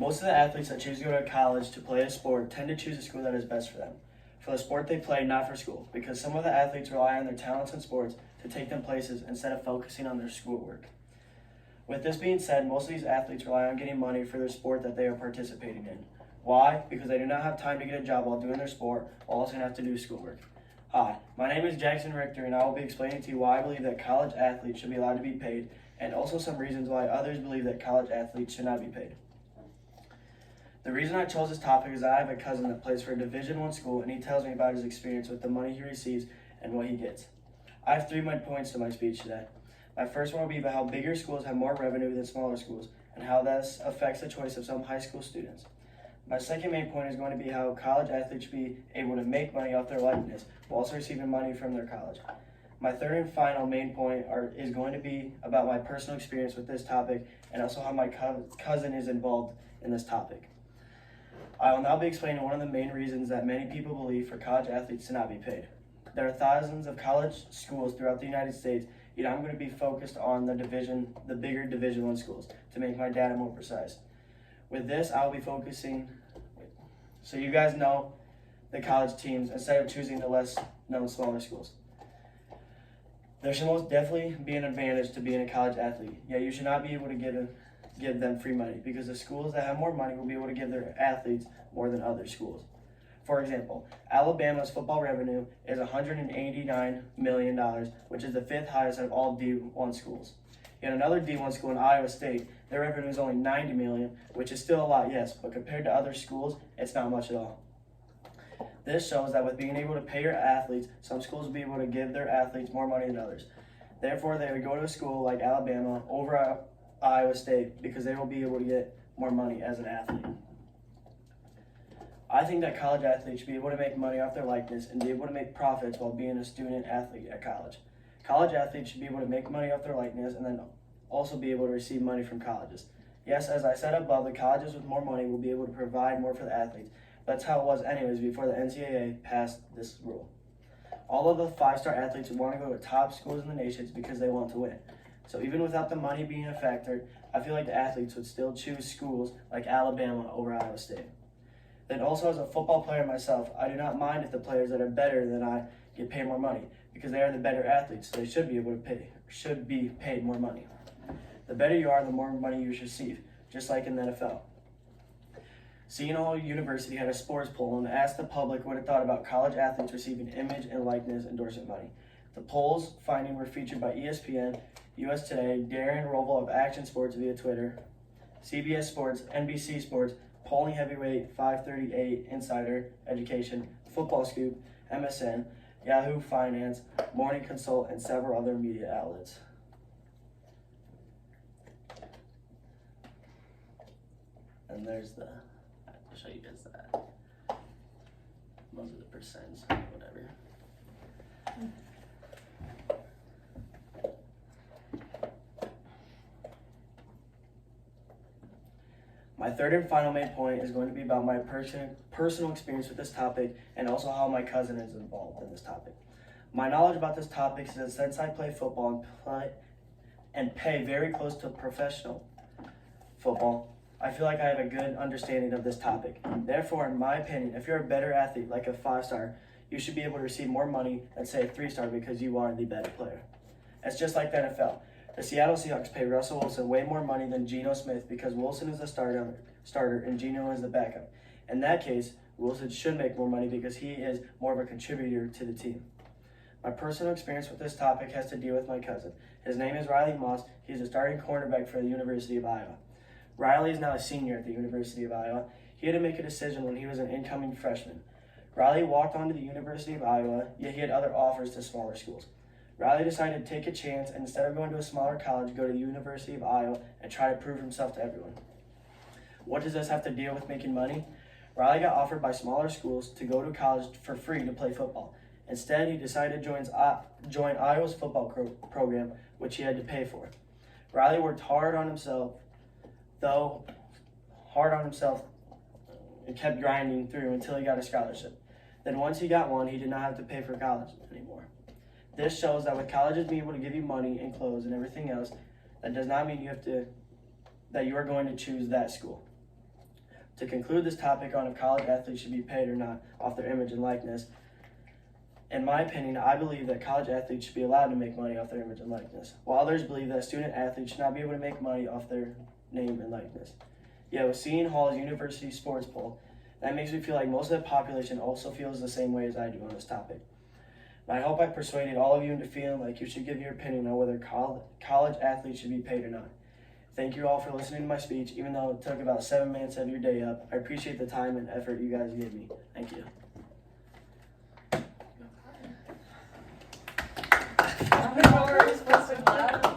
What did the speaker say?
Most of the athletes that choose to go to college to play a sport tend to choose a school that is best for them. For the sport they play, not for school, because some of the athletes rely on their talents in sports to take them places instead of focusing on their schoolwork. With this being said, most of these athletes rely on getting money for their sport that they are participating in. Why? Because they do not have time to get a job while doing their sport, while also have to do schoolwork. Hi, my name is Jackson Richter, and I will be explaining to you why I believe that college athletes should be allowed to be paid, and also some reasons why others believe that college athletes should not be paid. The reason I chose this topic is I have a cousin that plays for a Division I school, and he tells me about his experience with the money he receives and what he gets. I have 3 main points to my speech today. My first one will be about how bigger schools have more revenue than smaller schools, and how this affects the choice of some high school students. My second main point is going to be how college athletes should be able to make money off their likeness while also receiving money from their college. My third and final main point is going to be about my personal experience with this topic and also how my cousin is involved in this topic. I will now be explaining one of the main reasons that many people believe for college athletes to not be paid. There are thousands of college schools throughout the United States, yet I'm going to be focused on the bigger Division I schools to make my data more precise. With this, I will be focusing, so you guys know the college teams instead of choosing the less known smaller schools. There should most definitely be an advantage to being a college athlete, yet you should not be able to give them free money because the schools that have more money will be able to give their athletes more than other schools. For example, Alabama's football revenue is $189 million, which is the 5th highest out of all D1 schools. Yet another D1 school in Iowa State, their revenue is only $90 million, which is still a lot, yes, but compared to other schools, it's not much at all. This shows that with being able to pay your athletes, some schools will be able to give their athletes more money than others. Therefore, they would go to a school like Alabama over Iowa State because they will be able to get more money as an athlete. I think that college athletes should be able to make money off their likeness and be able to make profits while being a student athlete at college. College athletes should be able to make money off their likeness and then also be able to receive money from colleges. Yes, as I said above, the colleges with more money will be able to provide more for the athletes. That's how it was anyways before the NCAA passed this rule. All of the 5-star athletes want to go to top schools in the nation because they want to win. So even without the money being a factor, I feel like the athletes would still choose schools like Alabama over Iowa State. Then also as a football player myself, I do not mind if the players that are better than I get paid more money because they are the better athletes, so they should be paid more money. The better you are, the more money you should receive, just like in the NFL. Seton Hall University had a sports poll and asked the public what it thought about college athletes receiving image and likeness endorsement money. The poll's findings were featured by ESPN, US Today, Darren Rovell of Action Sports via Twitter, CBS Sports, NBC Sports, Polling Heavyweight, 538 Insider Education, Football Scoop, MSN, Yahoo Finance, Morning Consult, and several other media outlets. And there's I'll show you guys that. Those are the percents, whatever. My third and final main point is going to be about my personal experience with this topic and also how my cousin is involved in this topic. My knowledge about this topic is that since I play football and pay very close to professional football, I feel like I have a good understanding of this topic. Therefore, in my opinion, if you're a better athlete like a 5-star, you should be able to receive more money than say a 3-star because you are the better player. It's just like the NFL. The Seattle Seahawks pay Russell Wilson way more money than Geno Smith because Wilson is the starter and Geno is the backup. In that case, Wilson should make more money because he is more of a contributor to the team. My personal experience with this topic has to do with my cousin. His name is Riley Moss. He's a starting cornerback for the University of Iowa. Riley is now a senior at the University of Iowa. He had to make a decision when he was an incoming freshman. Riley walked onto the University of Iowa, yet he had other offers to smaller schools. Riley decided to take a chance and instead of going to a smaller college, go to the University of Iowa and try to prove himself to everyone. What does this have to deal with making money? Riley got offered by smaller schools to go to college for free to play football. Instead, he decided to join Iowa's football program, which he had to pay for. Riley worked hard on himself and kept grinding through until he got a scholarship. Then once he got one, he did not have to pay for college anymore. This shows that with colleges being able to give you money and clothes and everything else, that does not mean that you are going to choose that school. To conclude this topic on if college athletes should be paid or not off their image and likeness, in my opinion, I believe that college athletes should be allowed to make money off their image and likeness, while others believe that student athletes should not be able to make money off their name and likeness. Yet with Seton Hall's University Sports Poll, that makes me feel like most of the population also feels the same way as I do on this topic. And I hope I persuaded all of you into feeling like you should give your opinion on whether college athletes should be paid or not. Thank you all for listening to my speech, even though it took about 7 minutes of your day up. I appreciate the time and effort you guys gave me. Thank you. How many more are we supposed to clap?